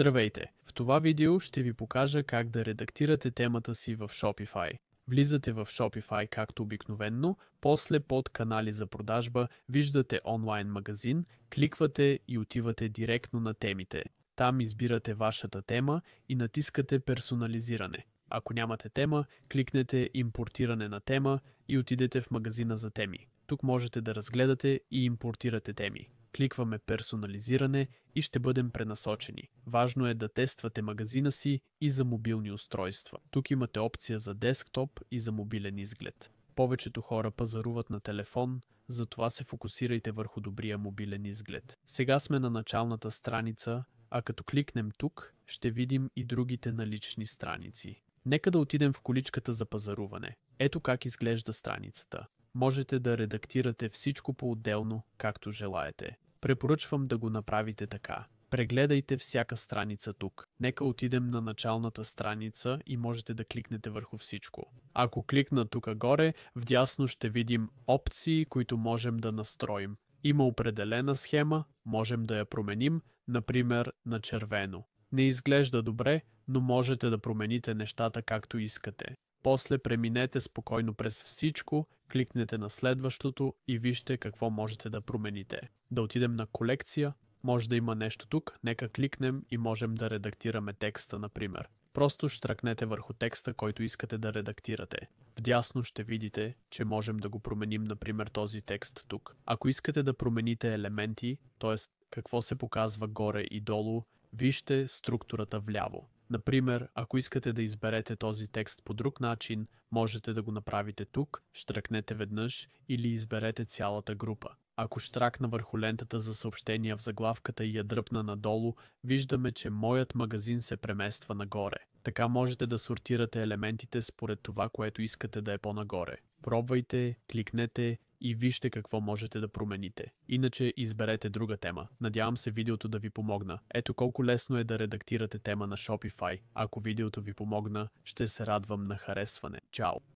Здравейте! В това видео ще ви покажа как да редактирате темата си в Shopify. Влизате в Shopify както обикновенно, после под канали за продажба виждате онлайн магазин, кликвате и отивате директно на темите. Там избирате вашата тема и натискате персонализиране. Ако нямате тема, кликнете импортиране на тема и отидете в магазина за теми. Тук можете да разгледате и импортирате теми. Кликваме персонализиране и ще бъдем пренасочени. Важно е да тествате магазина си и за мобилни устройства. Тук имате опция за десктоп и за мобилен изглед. Повечето хора пазаруват на телефон, затова се фокусирайте върху добрия мобилен изглед. Сега сме на началната страница, а като кликнем тук, ще видим и другите налични страници. Нека да отидем в количката за пазаруване. Ето как изглежда страницата. Можете да редактирате всичко по-отделно, както желаете. Препоръчвам да го направите така. Прегледайте всяка страница тук. Нека отидем на началната страница и можете да кликнете върху всичко. Ако кликна тук горе, вдясно ще видим опции, които можем да настроим. Има определена схема, можем да я променим, например на червено. Не изглежда добре, но можете да промените нещата както искате. После преминете спокойно през всичко, кликнете на следващото и вижте какво можете да промените. Да отидем на колекция, може да има нещо тук, нека кликнем и можем да редактираме текста, например. Просто щракнете върху текста, който искате да редактирате. Вдясно ще видите, че можем да го променим, например този текст тук. Ако искате да промените елементи, т.е. какво се показва горе и долу, вижте структурата вляво. Например, ако искате да изберете този текст по друг начин, можете да го направите тук, щракнете веднъж или изберете цялата група. Ако щракна върху лентата за съобщения в заглавката и я дръпна надолу, виждаме, че моят магазин се премества нагоре. Така можете да сортирате елементите според това, което искате да е по-нагоре. Пробвайте, кликнете и вижте какво можете да промените. Иначе изберете друга тема. Надявам се видеото да ви помогна. Ето колко лесно е да редактирате тема на Shopify. Ако видеото ви помогна, ще се радвам на харесване. Чао!